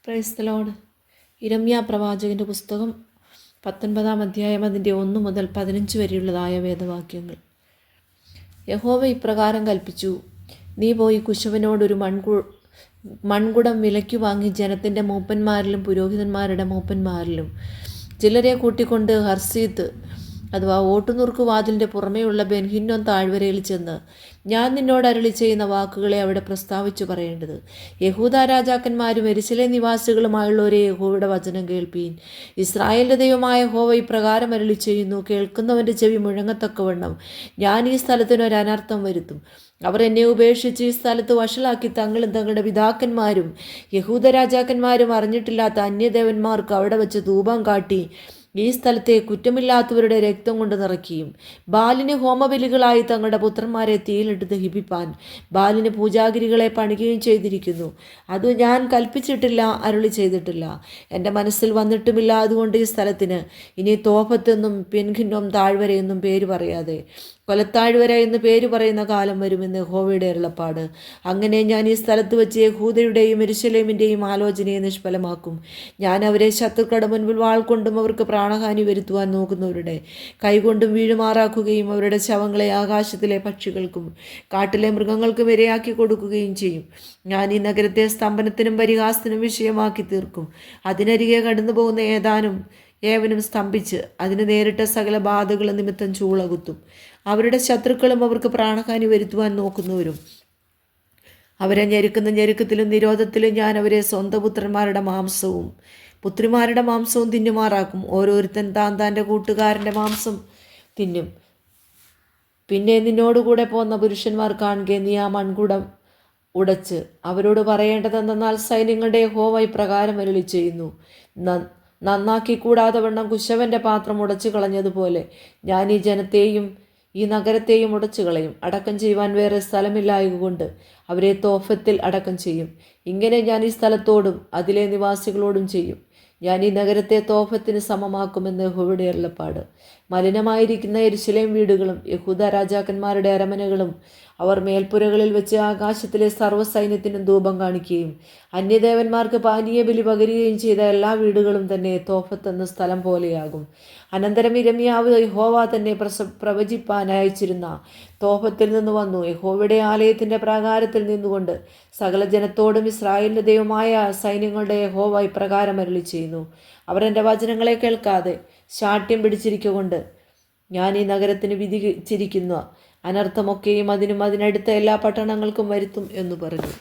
Praise the Lord. ഇരമ്യാ പ്രവാചകൻ്റെ പുസ്തകം 19-ാം അധ്യായം അതിൻ്റെ 1 മുതൽ 15 വരെയുള്ളതായ വേദവാക്യങ്ങൾ. യഹോവ ഇപ്രകാരം കൽപ്പിച്ചു, നീ പോയി കുശവനോടൊരു മൺകുടം വിലയ്ക്ക് വാങ്ങി ജനത്തിൻ്റെ മൂപ്പന്മാരിലും പുരോഹിതന്മാരുടെ മൂപ്പന്മാരിലും ചിലരെ കൂട്ടിക്കൊണ്ട് ഹർസീത്ത് അഥവാ ഓട്ടുനുറുക്ക് വാതിലിൻ്റെ പുറമേയുള്ള ബെൻഹിന്നോൻ താഴ്വരയിൽ ചെന്ന് ഞാൻ നിന്നോട് അരുളി ചെയ്യുന്ന വാക്കുകളെ അവിടെ പ്രസ്താവിച്ചു പറയേണ്ടത്. യഹൂദാ രാജാക്കന്മാരും യെരൂശലേം നിവാസികളുമായുള്ളവരെ യഹോവയുടെ വചനം കേൾപ്പീൻ. ഇസ്രായേലിൻ്റെ ദൈവമായ യഹോവ ഇപ്രകാരം അരുളി ചെയ്യുന്നു, കേൾക്കുന്നവൻ്റെ ചെവി മുഴങ്ങത്തക്കവണ്ണം ഞാൻ ഈ സ്ഥലത്തിനൊരു അനർത്ഥം വരുത്തും. അവർ എന്നെ ഉപേക്ഷിച്ച് ഈ സ്ഥലത്ത് വഷളാക്കി തങ്ങളും തങ്ങളുടെ പിതാക്കന്മാരും യഹൂദ രാജാക്കന്മാരും അറിഞ്ഞിട്ടില്ലാത്ത അന്യദേവന്മാർക്ക് അവിടെ വെച്ച് ധൂപം കാട്ടി ഈ സ്ഥലത്തെ കുറ്റമില്ലാത്തവരുടെ രക്തം കൊണ്ട് നിറയ്ക്കുകയും ബാലിന് ഹോമബലികളായി തങ്ങളുടെ പുത്രന്മാരെ തീയിലിട്ട് ദഹിപ്പിപ്പാൻ ബാലിന് പൂജാഗിരികളെ പണിയുകയും ചെയ്തിരിക്കുന്നു. അത് ഞാൻ കൽപ്പിച്ചിട്ടില്ല, അരുളി ചെയ്തിട്ടില്ല, എൻ്റെ മനസ്സിൽ വന്നിട്ടുമില്ല. അതുകൊണ്ട് ഈ സ്ഥലത്തിന് ഇനി തോഫത്തെന്നും പെൻഹിന്നോം താഴ്വരയെന്നും പേര് പറയാതെ കൊലത്താഴ്വര എന്ന് പേര് പറയുന്ന കാലം വരുമെന്ന് യഹോവയുടെ അരുളപ്പാട്. അങ്ങനെ ഞാൻ ഈ സ്ഥലത്ത് വെച്ച് യഹൂദയുടെയും യെരൂശലേമിൻ്റെയും ആലോചനയെ നിഷ്ഫലമാക്കും. ഞാൻ അവരെ ശത്രുക്കളുടെ മുൻപിൽ വാൾ കൊണ്ടും അവർക്ക് പ്രാണഹാനി വരുത്തുവാൻ നോക്കുന്നവരുടെ കൈകൊണ്ടും വീഴുമാറാക്കുകയും അവരുടെ ശവങ്ങളെ ആകാശത്തിലെ പക്ഷികൾക്കും കാട്ടിലെ മൃഗങ്ങൾക്കും ഇരയാക്കി കൊടുക്കുകയും ചെയ്യും. ഞാൻ ഈ നഗരത്തെ സ്തംഭനത്തിനും പരിഹാസത്തിനും വിഷയമാക്കി തീർക്കും. അതിനരികെ കടന്നു പോകുന്ന ഏവനും സ്തംഭിച്ച് അതിന് നേരിട്ട സകല ബാധകളും നിമിത്തം ചൂളകുത്തും. അവരുടെ ശത്രുക്കളും അവർക്ക് പ്രാണഹാനി വരുത്തുവാൻ നോക്കുന്നവരും അവരെ ഞെരുക്കുന്ന ഞെരുക്കത്തിലും നിരോധത്തിലും ഞാൻ അവരെ സ്വന്തം പുത്രന്മാരുടെ മാംസവും പുത്രിമാരുടെ മാംസവും തിന്നുമാറാക്കും. ഓരോരുത്തൻ താൻ്റെ കൂട്ടുകാരൻ്റെ മാംസം തിന്നും. പിന്നെ നിന്നോടുകൂടെ പോന്ന പുരുഷന്മാർ കാണുക, നീ ആ മൺകുടം ഉടച്ച് അവരോട് പറയേണ്ടതെന്നാൽ സൈന്യങ്ങളുടെ യഹോവ ഇപ്രകാരം അരുളി ചെയ്യുന്നു, നന്നാക്കി കൂടാതെ വണ്ണം കുശവൻ്റെ പാത്രം ഉടച്ചു കളഞ്ഞതുപോലെ ഞാൻ ഈ ജനത്തെയും ഈ നഗരത്തെയും ഉടച്ചു കളയും. അടക്കം ചെയ്യുവാൻ വേറെ സ്ഥലമില്ലായതുകൊണ്ട് അവരെ തോഫത്തിൽ അടക്കം ചെയ്യും. ഇങ്ങനെ ഞാൻ ഈ സ്ഥലത്തോടും അതിലെ നിവാസികളോടും ചെയ്യും. ഞാൻ ഈ നഗരത്തെ തോഫത്തിന് സമമാക്കുമെന്ന് യഹോവയുടെ അരുളപ്പാട്. മലിനമായിരിക്കുന്ന യെരൂശലേം വീടുകളും യഹൂദ രാജാക്കന്മാരുടെ അരമനകളും അവർ മേൽപ്പുരകളിൽ വെച്ച് ആകാശത്തിലെ സർവ്വസൈന്യത്തിനും ധൂപം കാണിക്കുകയും അന്യദേവന്മാർക്ക് പാനീയ ബലി പകരുകയും ചെയ്ത എല്ലാ വീടുകളും തന്നെ തോഫത്ത് എന്ന സ്ഥലം പോലെയാകും. അനന്തരം ഇരമ്യാവ് യഹോവ തന്നെ പ്രവചിപ്പാൻ അയച്ചിരുന്ന തോഫത്തിൽ നിന്ന് വന്നു യഹോവയുടെ ആലയത്തിൻ്റെ പ്രാകാരത്തിൽ നിന്നുകൊണ്ട് സകല ജനത്തോടും ഇസ്രായേലിൻ്റെ ദൈവമായ സൈന്യങ്ങളുടെ യഹോവ ഇപ്രകാരം അരുളി ചെയ്യുന്നു, അവർ എൻ്റെ വചനങ്ങളെ കേൾക്കാതെ ശാഠ്യം പിടിച്ചിരിക്കൊണ്ട് ഞാൻ ഈ നഗരത്തിന് വിധിച്ചിരിക്കുന്ന അനർത്ഥമൊക്കെയും അതിനും അതിനടുത്ത എല്ലാ പട്ടണങ്ങൾക്കും വരുത്തും എന്ന് പറഞ്ഞു.